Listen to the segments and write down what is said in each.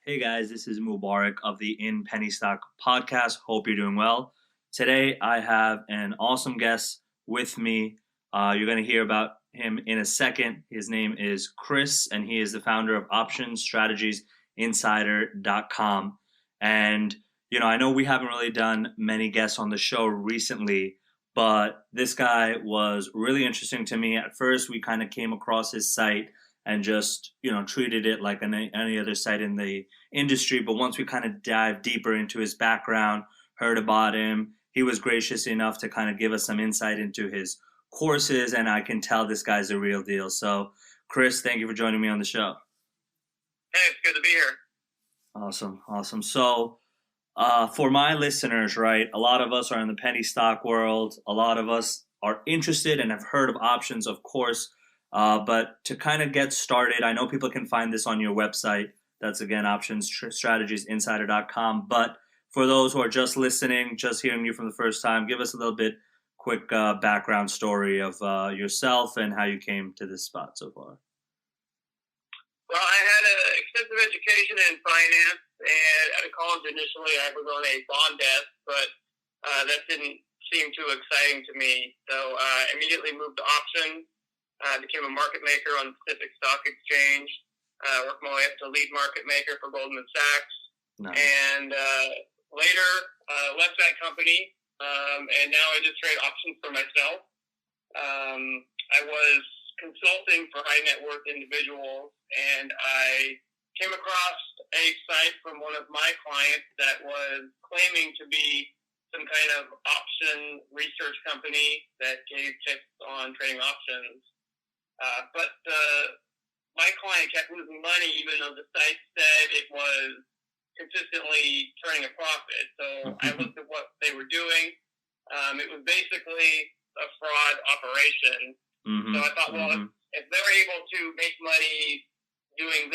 Hey guys, this is Mubarak of the In Penny Stock podcast. Hope you're doing well. Today I have an awesome guest with me. You're going to hear about him in a second. His name is Chris, and he is the founder of OptionsStrategiesInsider.com. And, I know we haven't really done many guests on the show recently, but this guy was really interesting to me. At first, we kind of came across his site and just, treated it like any other site in the industry. But once we kind of dive deeper into his background, heard about him, he was gracious enough to kind of give us some insight into his courses, and I can tell this guy's the real deal. So, Chris, thank you for joining me on the show. Hey, it's good to be here. Awesome. So, for my listeners, right, a lot of us are in the penny stock world. A lot of us are interested and have heard of options, of course. But to kind of get started, I know people can find this on your website. That's, again, OptionsStrategiesInsider.com. But for those who are just listening, just hearing you from the first time, give us a little bit quick background story of yourself and how you came to this spot so far. Well, I had an extensive education in finance, and at college initially I was on a bond desk, but that didn't seem too exciting to me. So I immediately moved to options. I became a market maker on the Pacific Stock Exchange, worked my way up to lead market maker for Goldman Sachs. Nice. And later left that company, and now I just trade options for myself. I was consulting for high net worth individuals, and I came across a site from one of my clients that was claiming to be some kind of option research company that gave tips on trading options. But my client kept losing money, even though the site said it was consistently turning a profit. So I looked at what they were doing. It was basically a fraud operation. Mm-hmm. So I thought, well, if they're able to make money doing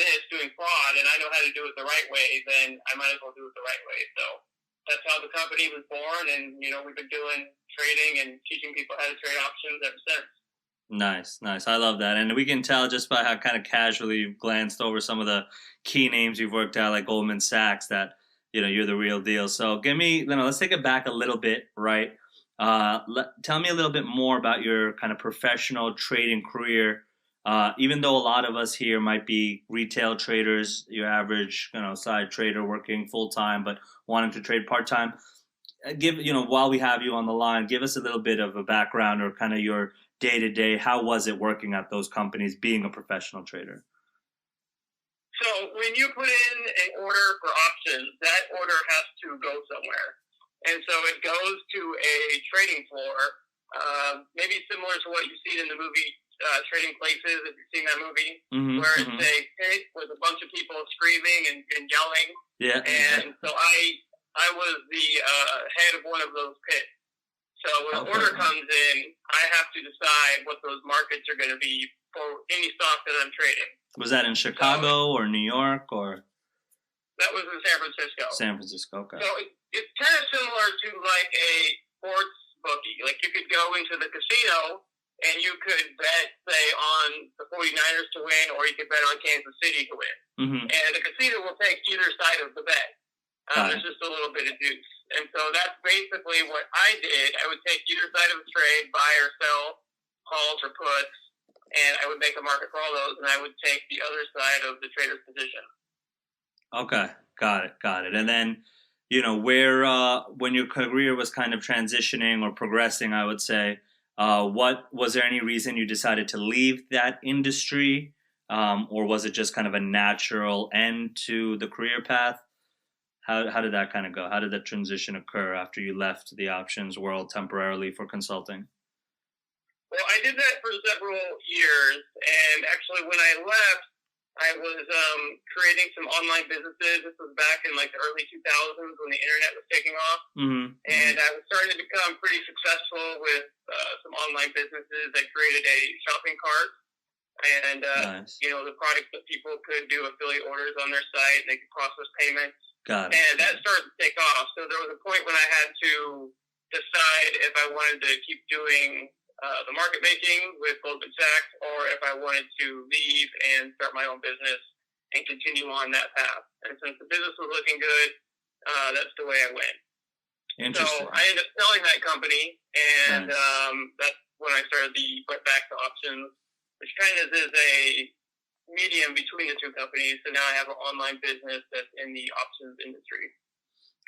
fraud, and I know how to do it the right way, then I might as well do it the right way. So that's how the company was born, and we've been doing trading and teaching people how to trade options ever since. Nice. I love that. And we can tell just by how kind of casually you've glanced over some of the key names you've worked at, like Goldman Sachs, that, you're the real deal. So let's take it back a little bit, right? Tell me a little bit more about your kind of professional trading career. Even though a lot of us here might be retail traders, your average, side trader working full time, but wanting to trade part time, while we have you on the line, give us a little bit of a background or kind of your day to day. How was it working at those companies, being a professional trader? So when you put in an order for options, that order has to go somewhere. And so it goes to a trading floor, maybe similar to what you've seen in the movie Trading Places, if you've seen that movie, where it's a pit with a bunch of people screaming and yelling. Yeah. And so I was the head of one of those pits. So when an order comes in, I have to decide what those markets are going to be for any stock that I'm trading. Was that in Chicago or New York or? That was in San Francisco. San Francisco, okay. So it's kind of similar to like a sports bookie. Like you could go into the casino and you could bet, say, on the 49ers to win, or you could bet on Kansas City to win. And the casino will take either side of the bet. There's just a little bit of juice. And so that's basically what I did. I would take either side of the trade, buy or sell, calls or puts, and I would make a market for all those, and I would take the other side of the trader's position. Okay, got it. And then, where when your career was kind of transitioning or progressing, I would say, what was there any reason you decided to leave that industry, or was it just kind of a natural end to the career path? How did that kind of go? How did that transition occur after you left the options world temporarily for consulting? Well, I did that for several years, and actually when I left, I was creating some online businesses. This was back in like the early 2000s when the internet was taking off. And I was starting to become pretty successful with some online businesses. I created a shopping cart, and nice. The products that people could do affiliate orders on their site, and they could process payments. Got it. And that started to take off. So there was a point when I had to decide if I wanted to keep doing the market making with Goldman Sachs, or if I wanted to leave and start my own business and continue on that path. And since the business was looking good, that's the way I went. So Interesting. I ended up selling that company, and Nice. that's when I started the went back to options, which kind of is a medium between the two companies. So now I have an online business that's in the options industry.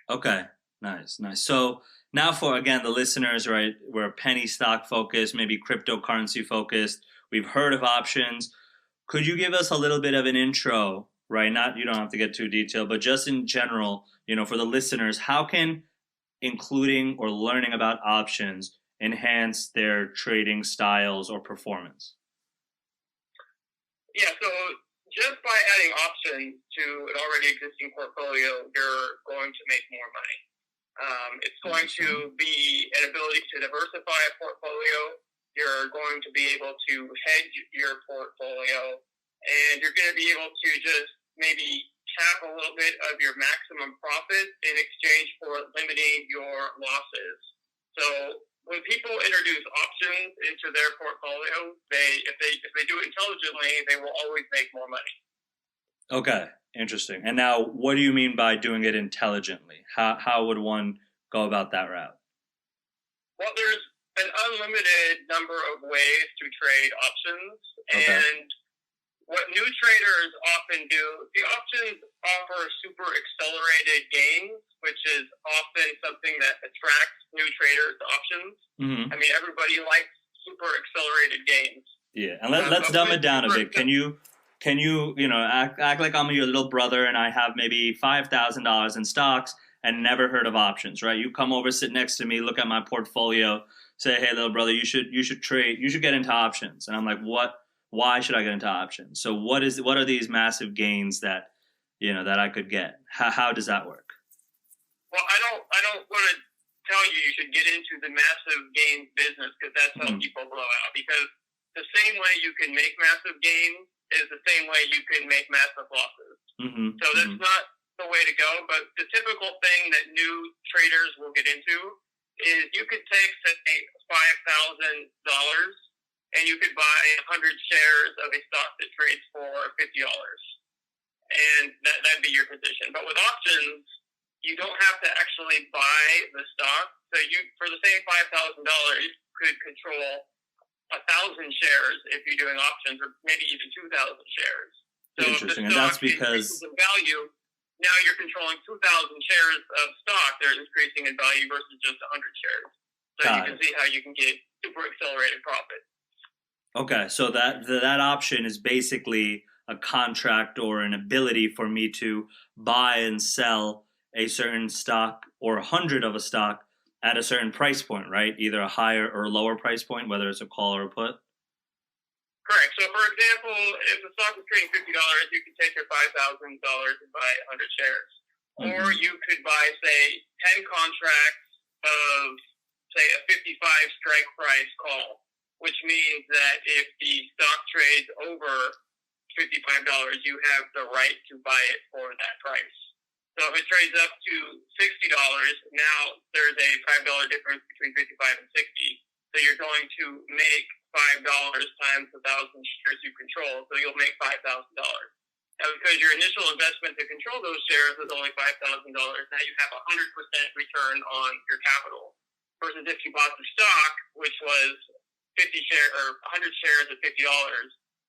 Okay. Nice. Nice. So now for again the listeners, right? We're penny stock focused, maybe cryptocurrency focused. We've heard of options. Could you give us a little bit of an intro, right? Not you don't have to get too detailed, but just in general, for the listeners, how can including or learning about options enhance their trading styles or performance? Yeah, so just by adding options to an already existing portfolio, you're going to make more money. It's going to be an ability to diversify a portfolio. You're going to be able to hedge your portfolio, and you're going to be able to just maybe cap a little bit of your maximum profit in exchange for limiting your losses. So when people introduce options into their portfolio, if they do it intelligently, they will always make more money. Okay, interesting. And now, what do you mean by doing it intelligently? How would one go about that route? Well, there's an unlimited number of ways to trade options, Okay. and what new traders often do, the options offer super accelerated gains, which is often something that attracts new traders to options. Mm-hmm. I mean, everybody likes super accelerated gains. Yeah, and let's dumb it down a bit. Can you act like I'm your little brother and I have maybe $5,000 in stocks and never heard of options, right? You come over, sit next to me, look at my portfolio, say, "Hey, little brother, you should trade, you should get into options." And I'm like, "What? Why should I get into options?" So what are these massive gains that that I could get? How does that work? Well, I don't want to tell you should get into the massive gains business because that's how people blow out. Because the same way you can make massive gains is the same way you can make massive losses. Mm-hmm. So that's not the way to go. But the typical thing that new traders will get into is you could take, say, $5,000 and you could buy 100 shares of a stock that trades for $50. And that'd be your position. But with options, you don't have to actually buy the stock. So you, for the same $5,000, you could control 1,000 shares if you're doing options, or maybe even 2,000 shares. So interesting, if the and that's stock because increases in value, now you're controlling 2,000 shares of stock that are increasing in value versus just 100 shares. So you can see how you can get super accelerated profit. Okay, so that option is basically a contract or an ability for me to buy and sell a certain stock or 100 of a stock at a certain price point, right? Either a higher or lower price point, whether it's a call or a put. Correct. So, for example, if the stock is trading $50, you can take your $5,000 and buy 100 shares, or you could buy, say, 10 contracts of, say, a 55 strike price call, which means that if the stock trades over $55, you have the right to buy it for that price. So if it trades up to $60, now there's a $5 difference between 55 and 60. So you're going to make $5 times 1,000 shares you control. So you'll make $5,000. Now, because your initial investment to control those shares was only $5,000, now you have 100% return on your capital. Versus if you bought the stock, which was 100 shares at $50,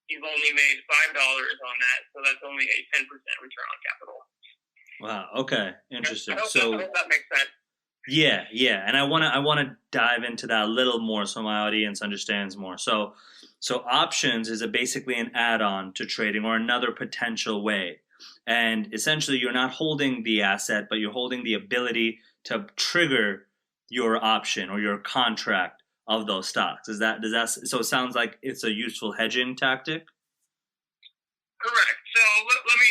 you've only made $5 on that. So that's only a 10% return on capital. Wow. Okay. Interesting. I hope that makes sense. Yeah, and I wanna dive into that a little more so my audience understands more. So options is basically an add-on to trading or another potential way, and essentially you're not holding the asset, but you're holding the ability to trigger your option or your contract of those stocks. Does that so it sounds like it's a useful hedging tactic? Correct. So let me.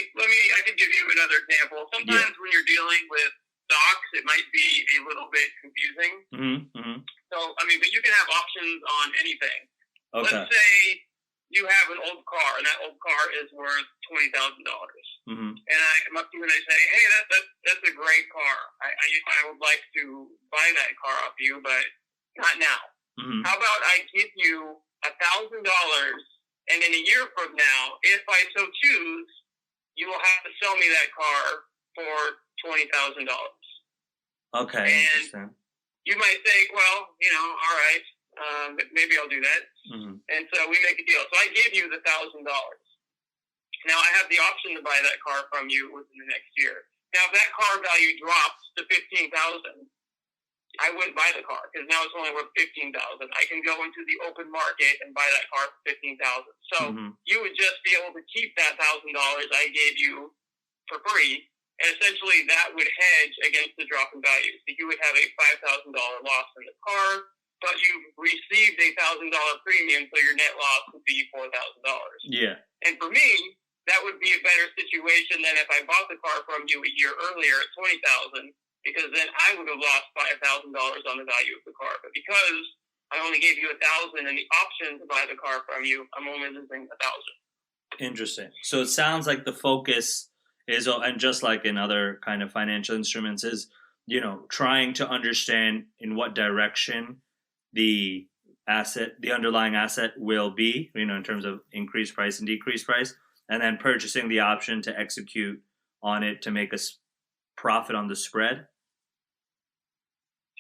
I can give you another example. Sometimes when you're dealing with stocks, it might be a little bit confusing. So but you can have options on anything. Okay. Let's say you have an old car, and that old car is worth $20,000. And I come up to you and I say, "Hey, that's a great car. I would like to buy that car off you, but not now. How about I give you $1,000?" And in a year from now, if I so choose, you will have to sell me that car for $20,000. Okay, And interesting. you might think, well, all right, maybe I'll do that. Mm-hmm. And so we make a deal. So I give you the $1,000. Now I have the option to buy that car from you within the next year. Now, if that car value drops to $15,000, I wouldn't buy the car because now it's only worth $15,000. I can go into the open market and buy that car for $15,000. So you would just be able to keep that $1,000 I gave you for free, and essentially that would hedge against the drop in value. So you would have a $5,000 loss in the car, but you've received a $1,000 premium, so your net loss would be $4,000. Yeah. And for me, that would be a better situation than if I bought the car from you a year earlier at $20,000. Because then I would have lost $5,000 on the value of the car. But because I only gave you $1,000 and the option to buy the car from you, I'm only losing $1,000. Interesting. So it sounds like the focus is, and just like in other kind of financial instruments, is trying to understand in what direction the underlying asset will be, in terms of increased price and decreased price, and then purchasing the option to execute on it to make a profit on the spread.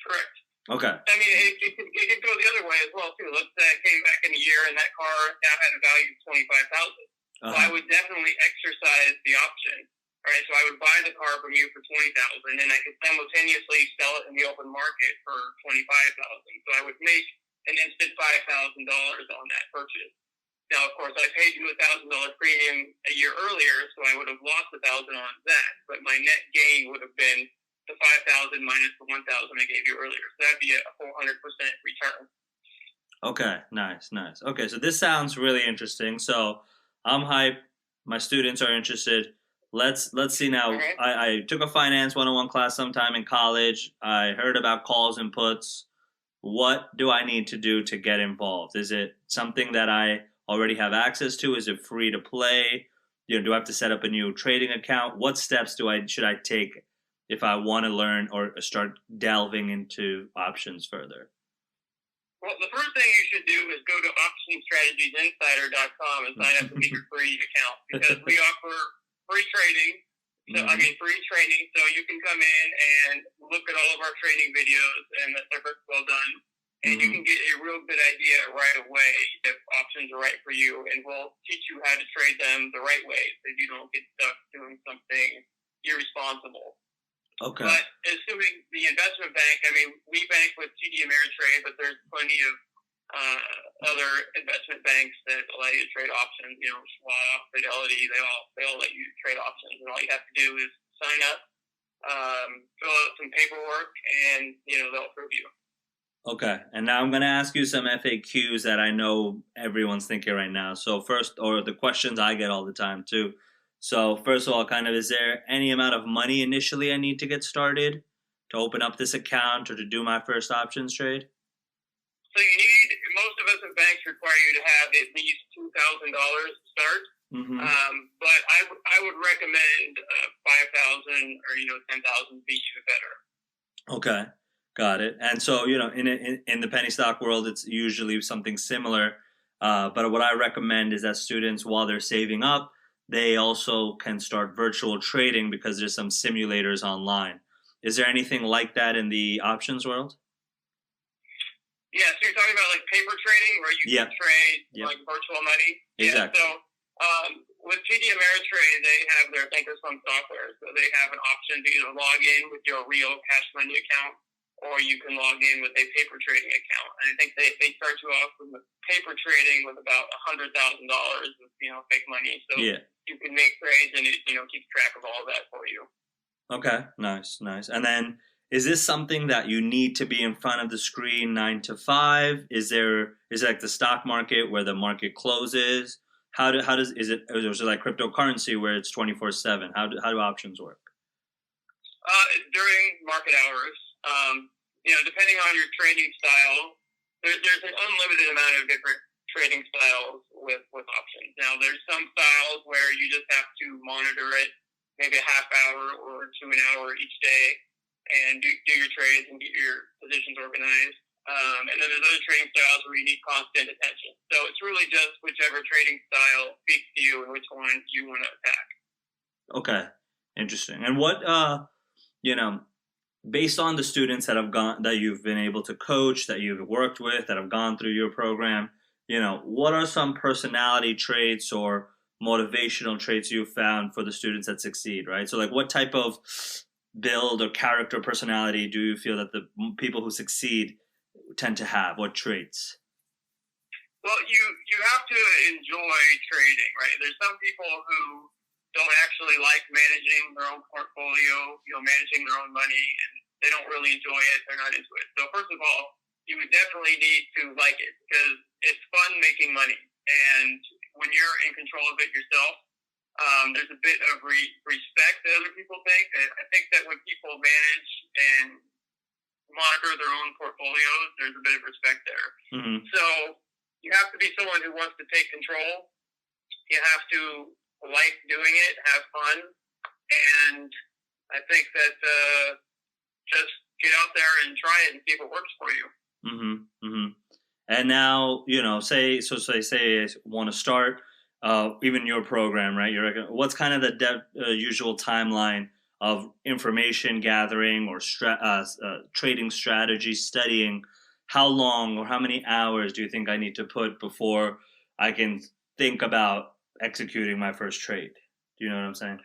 Correct. Okay. I mean, it could go the other way as well too. Let's say I came back in a year and that car now had a value of $25,000. So I would definitely exercise the option, right? So I would buy the car from you for $20,000, and I could simultaneously sell it in the open market for $25,000. So I would make an instant $5,000 on that purchase. Now, of course, I paid you $1,000 premium a year earlier, so I would have lost $1,000 on that. But my net gain would have been the $5,000 minus the $1,000 I gave you earlier. So that'd be a 400% return. Okay, nice. Okay, so this sounds really interesting. So I'm hyped. My students are interested. Let's see now. Okay. I took a finance 101 class sometime in college. I heard about calls and puts. What do I need to do to get involved? Is it something that I already have access to? Is it free to play? Do I have to set up a new trading account? What steps should I take if I want to learn or start delving into options further? Well, the first thing you should do is go to optionstrategiesinsider.com and sign up to get your free account, because we offer free trading. So, free training. So you can come in and look at all of our training videos, and they're well done. And you can get a real good idea right away if options are right for you, and we'll teach you how to trade them the right way so you don't get stuck doing something irresponsible. Okay. But assuming the investment bank, we bank with TD Ameritrade, but there's plenty of other investment banks that allow you to trade options. Schwab, Fidelity, they all let you trade options, and all you have to do is sign up, fill out some paperwork, and they'll approve you. Okay, and now I'm going to ask you some FAQs that I know everyone's thinking right now. So first, or the questions I get all the time too. So first of all, is there any amount of money initially I need to get started to open up this account or to do my first options trade? So most of us in banks require you to have at least $2,000 to start. But I would recommend 5,000 or 10,000 be even better. Okay, got it. And so in the penny stock world, it's usually something similar. But what I recommend is that students, while they're saving up, they also can start virtual trading because there's some simulators online. Is there anything like that in the options world? Yeah, so you're talking about like paper trading where you can trade like virtual money? Exactly. Yeah, so with TD Ameritrade, they have their Thinkorswim software. So they have an option to either log in with your real cash money account, or you can log in with a paper trading account. And I think they start you off with paper trading with about $100,000 of fake money. So you can make trades, and it keeps track of all of that for you. Okay, nice. And then, is this something that you need to be in front of the screen 9 to 5? Is it like the stock market where the market closes? Is it like cryptocurrency where it's 24/7? How do options work? During market hours, depending on your trading style, there's an unlimited amount of different trading styles with options. Now, there's some styles where you just have to monitor it maybe a half hour or to an hour each day and do your trades and get your positions organized. And then there's other trading styles where you need constant attention. So it's really just whichever trading style speaks to you and which one you want to attack. Okay, interesting. And what you know, based on the students that have gone that you've been able to coach, that you've worked with, that have gone through your program, what are some personality traits or motivational traits you've found for the students that succeed, right? So like what type of build or character personality do you feel that the people who succeed tend to have? What traits? Well, you have to enjoy trading, right? There's some people who don't actually like managing their own portfolio, managing their own money, and they don't really enjoy it. They're not into it. So first of all, you would definitely need to like it because it's fun making money, and when you're in control of it yourself, there's a bit of respect that other people think. And I think that when people manage and monitor their own portfolios, there's a bit of respect there. Mm-hmm. So you have to be someone who wants to take control. You have to like doing it, have fun, and I think that just get out there and try it and see if it works for you. Mm-hmm. Mm-hmm. And now, say I want to start even your program, right? What's kind of the usual timeline of information gathering or trading strategy, studying? How long or how many hours do you think I need to put before I can think about executing my first trade? Do you know what I'm saying?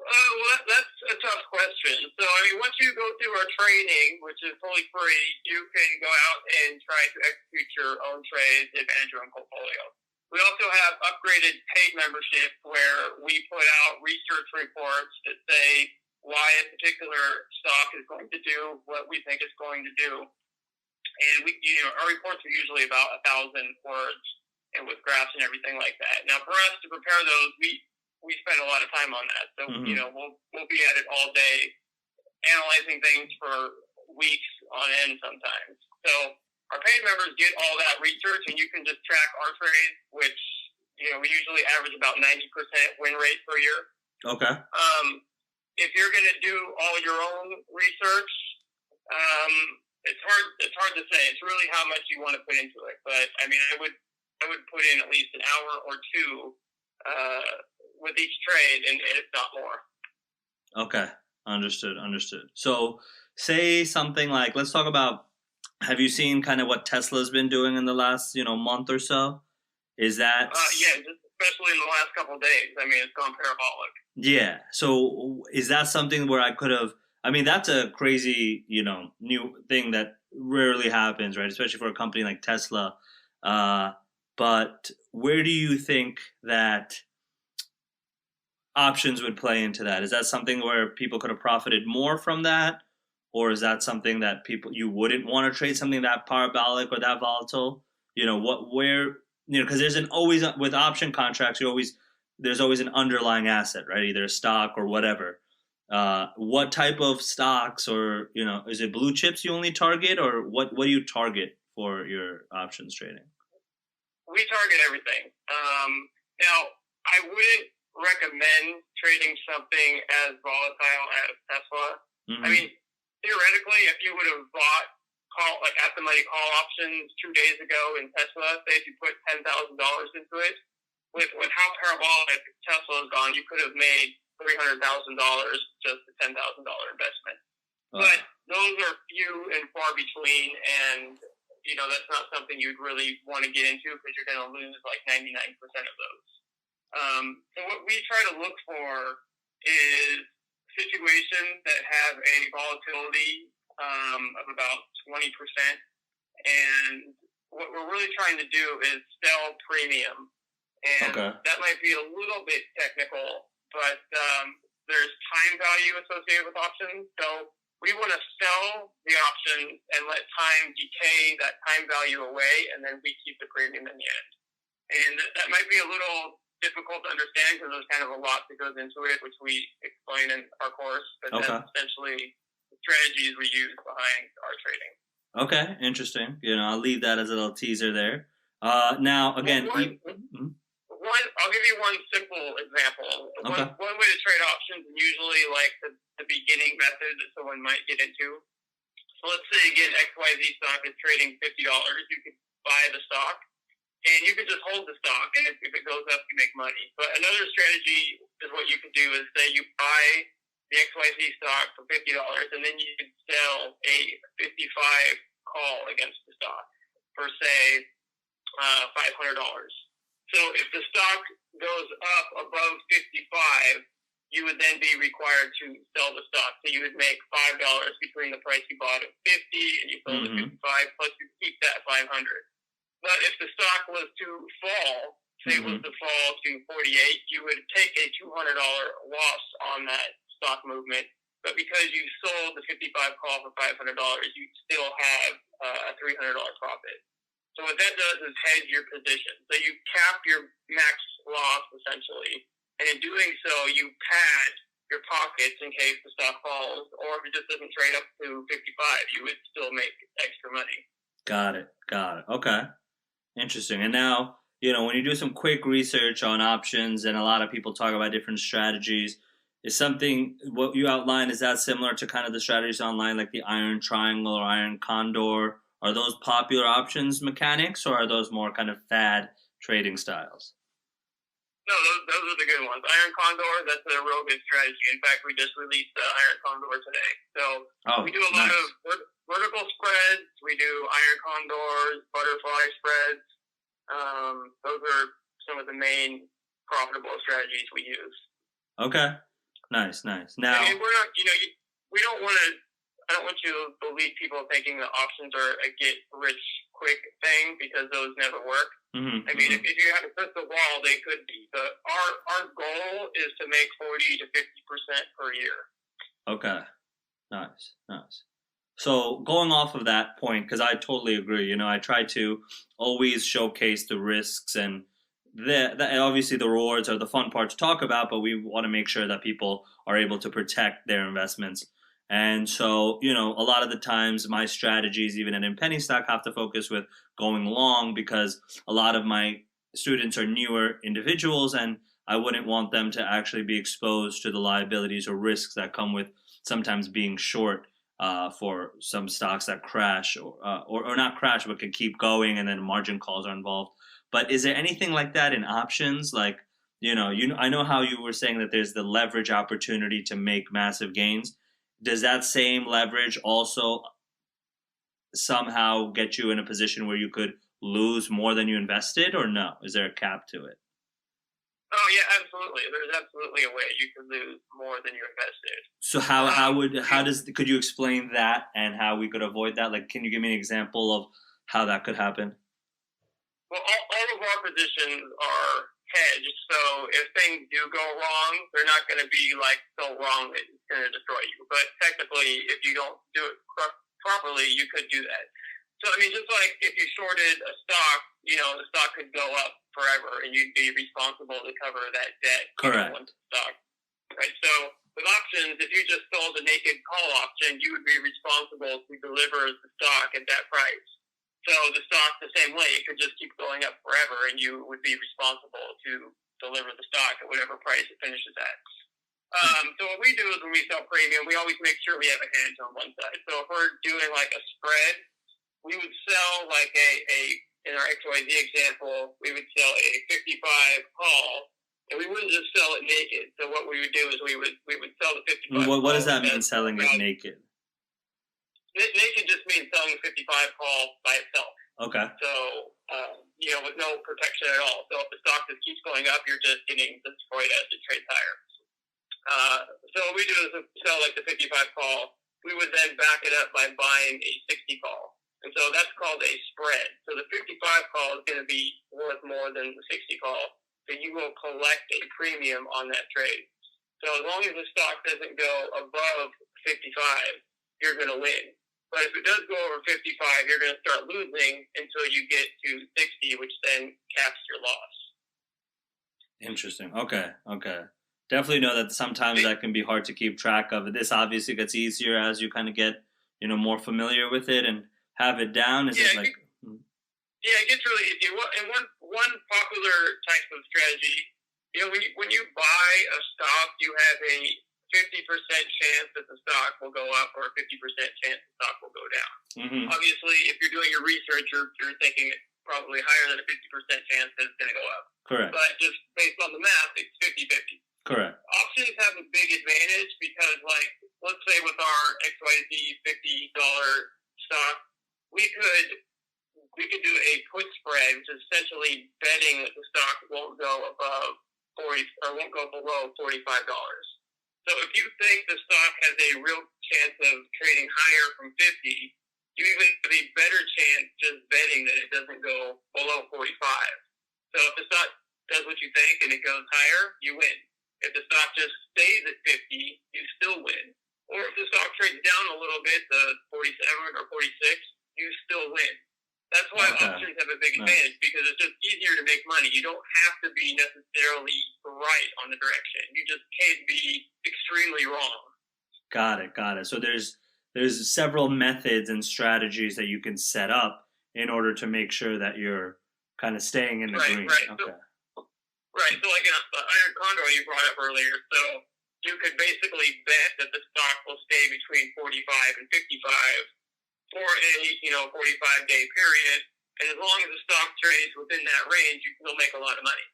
Well, that's a tough question. So, I mean, once you go through our training, which is totally free, you can go out and try to execute your own trades and manage your own portfolio. We also have upgraded paid membership where we put out research reports that say why a particular stock is going to do what we think it's going to do. And our reports are usually about 1,000 words and with graphs and everything like that. Now, for us to prepare those, we spend a lot of time on that. So, Mm-hmm. we'll be at it all day, analyzing things for weeks on end sometimes. So our paid members get all that research, and you can just track our trades, which, we usually average about 90% win rate per year. Okay. If you're going to do all your own research, it's hard to say. It's really how much you want to put into it. But I mean, I would put in at least an hour or two with each trade, and if not more. Okay. Understood. Understood. So, say something like, let's talk about. Have you seen kind of what Tesla's been doing in the last, month or so? Is that Yeah, just especially in the last couple of days. I mean, it's gone parabolic. Yeah. So is that something where I could have? I mean, that's a crazy, new thing that rarely happens, right? Especially for a company like Tesla. Uh, but where do you think that options would play into that? Is that something where people could have profited more from that, or is that something that you wouldn't want to trade something that parabolic or that volatile? Because there's an always with option contracts, there's always an underlying asset, right? Either a stock or whatever. What type of stocks, or is it blue chips you only target, or what do you target for your options trading? We target everything. Now, I wouldn't recommend trading something as volatile as Tesla. Mm-hmm. I mean, theoretically, if you would have bought at the money call options 2 days ago in Tesla, say if you put $10,000 into it, with how parabolic Tesla has gone, you could have made $300,000 just a $10,000 investment. But those are few and far between, and that's not something you'd really want to get into because you're going to lose like 99% of those. So what we try to look for is situations that have a volatility of about 20%. And what we're really trying to do is sell premium. And that might be a little bit technical, but there's time value associated with options. So we want to sell the option and let time decay that time value away, and then we keep the premium in the end. And that might be a little difficult to understand because there's kind of a lot that goes into it, which we explain in our course. But that's essentially the strategies we use behind our trading. Okay, interesting. I'll leave that as a little teaser there. Now, again, I'll give you one simple example. Okay. One way to trade options is usually like the beginning method that someone might get into. So let's say, again, XYZ stock is trading $50. You could buy the stock, and you could just hold the stock, and if it goes up, you make money. But another strategy is what you could do is say you buy the XYZ stock for $50, and then you could sell a 55 call against the stock for say $500. So if the stock goes up above 55, you would then be required to sell the stock. So you would make $5 between the price you bought at 50 and you sold at 55, plus you keep that 500. But if the stock was to fall, say it was to fall to 48, you would take a $200 loss on that stock movement. But because you sold the 55 call for $500, you still have a $300 profit. So what that does is hedge your position. So you cap your max loss essentially, and in doing so, you pad your pockets in case the stock falls, or if it just doesn't trade up to 55, you would still make extra money. Got it. Okay. Interesting. And now, when you do some quick research on options and a lot of people talk about different strategies, is something, what you outline, is that similar to kind of the strategies online, like the iron triangle or iron condor? Are those popular options mechanics, or are those more kind of fad trading styles? No, those are the good ones. Iron condor, that's a real good strategy. In fact, we just released the iron condor today. So we do a lot of vertical spreads. We do iron condors, butterfly spreads. Those are some of the main profitable strategies we use. Okay. Nice. Now, I mean, we're not, we don't want to, I don't want you to believe people thinking that options are a get rich quick thing, because those never work. I mean, if you had a crystal ball, they could be. But our goal is to make 40 to 50% per year. Okay. Nice. So going off of that point, because I totally agree, I try to always showcase the risks, and obviously the rewards are the fun part to talk about, but we want to make sure that people are able to protect their investments. And so, a lot of the times my strategies, even in penny stock, have to focus with going long, because a lot of my students are newer individuals, and I wouldn't want them to actually be exposed to the liabilities or risks that come with sometimes being short for some stocks that crash or not crash, but can keep going, and then margin calls are involved. But is there anything like that in options? Like, I know how you were saying that there's the leverage opportunity to make massive gains. Does that same leverage also somehow get you in a position where you could lose more than you invested, or no? Is there a cap to it? Oh yeah, absolutely. There's absolutely a way you could lose more than you invested. So could you explain that and how we could avoid that? Like, can you give me an example of how that could happen? Well, all of our positions are hedged, so if things do go wrong, they're not going to be like so wrong that it's going to destroy you. But technically, if you don't do it properly, you could do that. So I mean, just like if you shorted a stock, the stock could go up forever, and you'd be responsible to cover that debt. Correct. Once the stock, right? So with options, if you just sold a naked call option, you would be responsible to deliver the stock at that price. So the stock, the same way, it could just keep going up forever, and you would be responsible to deliver the stock at whatever price it finishes at. So what we do is when we sell premium, we always make sure we have a hedge on one side. So if we're doing like a spread, we would sell like in our XYZ example, we would sell a 55 call, and we wouldn't just sell it naked. So what we would do is we would sell the 55. What does that mean, selling it naked? Naked just means selling a 55 call by itself. Okay. So, with no protection at all. So if the stock just keeps going up, you're just getting destroyed as it trades higher. So what we do is sell like the 55 call. We would then back it up by buying a 60 call. And so that's called a spread. So the 55 call is going to be worth more than the 60 call. So you will collect a premium on that trade. So as long as the stock doesn't go above 55, you're going to win. But if it does go over 55, you're going to start losing until you get to 60, which then caps your loss. Interesting. Okay. Definitely know that sometimes that can be hard to keep track of. This obviously gets easier as you kind of get, more familiar with it and have it down. It gets really easy. And one popular type of strategy, when you buy a stock, you have a 50% chance that the stock will go up, or a 50% chance the stock will go down. Obviously, if you're doing your research, you're thinking it's probably higher than a 50% chance that it's going to go up. Correct. But just based on the math, it's 50-50. Correct. Options have a big advantage because, like, let's say with our XYZ $50 stock, we could do a put spread, which is essentially betting that the stock won't go above 40 or won't go below $45. So if you think the stock has a real chance of trading higher from 50, you even have a better chance just betting that it doesn't go below 45. So if the stock does what you think and it goes higher, you win. If the stock just stays at 50, you still win. Or if the stock trades down a little bit to 47 or 46, you still win. That's why options have a big advantage, because it's just easier to make money. You don't have to be necessarily right on the direction. You just can't be extremely wrong. Got it. So there's several methods and strategies that you can set up in order to make sure that you're kind of staying in the green. Right. Okay. So like in the iron condo you brought up earlier, so you could basically bet that the stock will stay between 45 and 55 for a 45-day period, and as long as the stock trades within that range, you can still make a lot of money.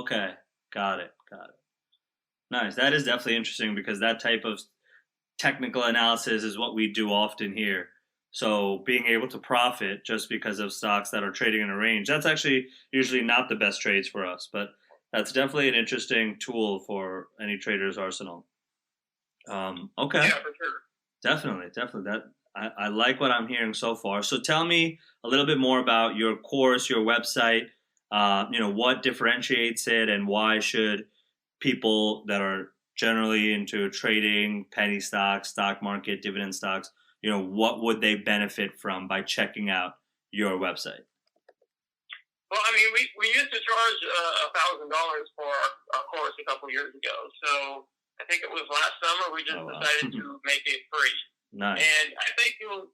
Okay, got it. Nice. That is definitely interesting, because that type of technical analysis is what we do often here. So being able to profit just because of stocks that are trading in a range, that's actually usually not the best trades for us, but that's definitely an interesting tool for any trader's arsenal. Okay. Yeah, for sure. Definitely. I like what I'm hearing so far. So tell me a little bit more about your course, your website, what differentiates it, and why should people that are generally into trading, penny stocks, stock market, dividend stocks, what would they benefit from by checking out your website? Well, I mean, we used to charge $1,000 for our course a couple years ago. So I think it was last summer we just decided to make it free. Nice. And I think you'll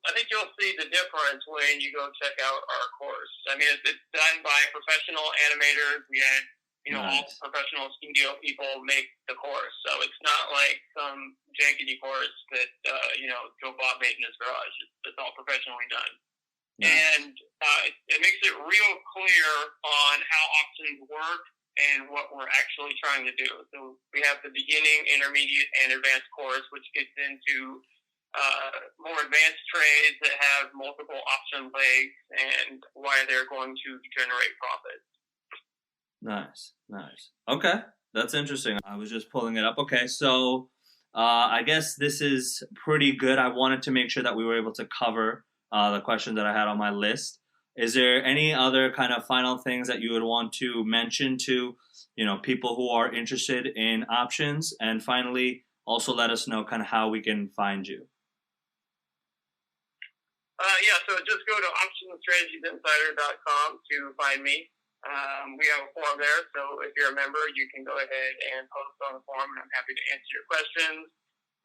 see the difference when you go check out our course. I mean, it's done by professional animators. We had all professional studio people make the course, so it's not like some jankety course that Joe Bob made in his garage. It's all professionally done. And it makes it real clear on how options work and what we're actually trying to do. So we have the beginning, intermediate, and advanced course, which gets into more advanced trades that have multiple option legs and why they're going to generate profits. Nice. Okay, that's interesting. I was just pulling it up. Okay, so I guess this is pretty good. I wanted to make sure that we were able to cover the question that I had on my list. Is there any other kind of final things that you would want to mention to people who are interested in options? And finally, also let us know kind of how we can find you. So just go to optionsstrategiesinsider.com to find me. We have a forum there, so if you're a member, you can go ahead and post on the forum, and I'm happy to answer your questions.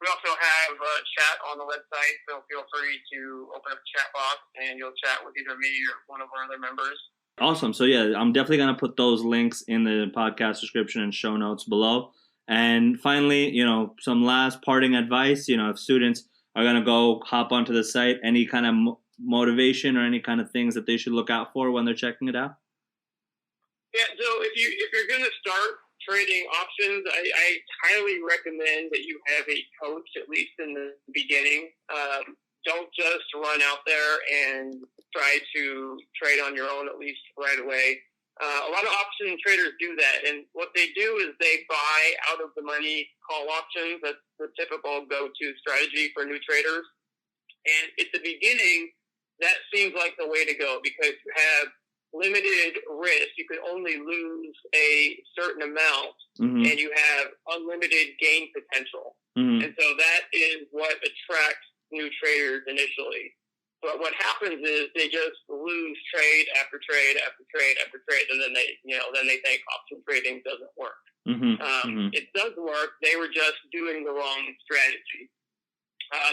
We also have a chat on the website, so feel free to open up a chat box, and you'll chat with either me or one of our other members. Awesome. So yeah, I'm definitely going to put those links in the podcast description and show notes below. And finally, some last parting advice, if students are going to go hop onto the site, any kind of motivation or any kind of things that they should look out for when they're checking it out? Yeah, so if you're going to start trading options, I highly recommend that you have a coach, at least in the beginning. Don't just run out there and try to trade on your own, at least right away. A lot of option traders do that, and what they do is they buy out of the money call options. That's the typical go-to strategy for new traders. And at the beginning, that seems like the way to go, because you have limited risk. You can only lose a certain amount, and you have unlimited gain potential. And so that is what attracts new traders initially. But what happens is they just lose trade after trade after trade after trade, and then they think option trading doesn't work. It does work. They were just doing the wrong strategy.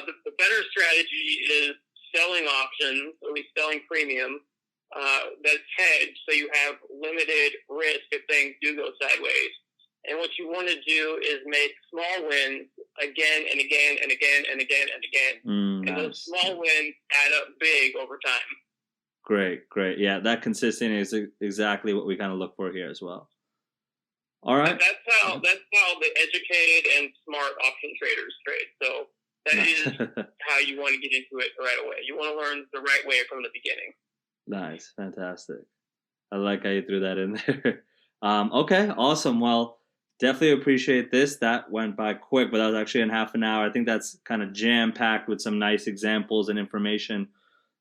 The better strategy is selling options, at least selling premium, that's hedged, so you have limited risk if things do go sideways. And what you want to do is make small wins again and again and again and again and again. And those small wins add up big over time. Great. Yeah, that consistency is exactly what we kind of look for here as well. All right. That's how the educated and smart option traders trade. So that is how you want to get into it right away. You want to learn the right way from the beginning. Nice, fantastic. I like how you threw that in there. Okay, awesome. Well, definitely appreciate this. That went by quick, but that was actually in half an hour. I think that's kind of jam packed with some nice examples and information.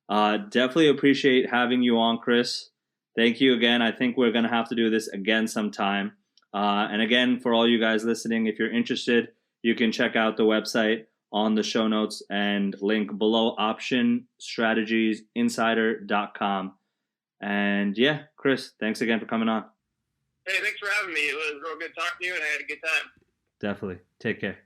Definitely appreciate having you on, Chris. Thank you again. I think we're going to have to do this again sometime. And again, for all you guys listening, if you're interested, you can check out the website on the show notes and link below, optionstrategiesinsider.com. And yeah, Chris, thanks again for coming on. Hey, thanks for having me. It was real good talking to you, and I had a good time. Definitely. Take care.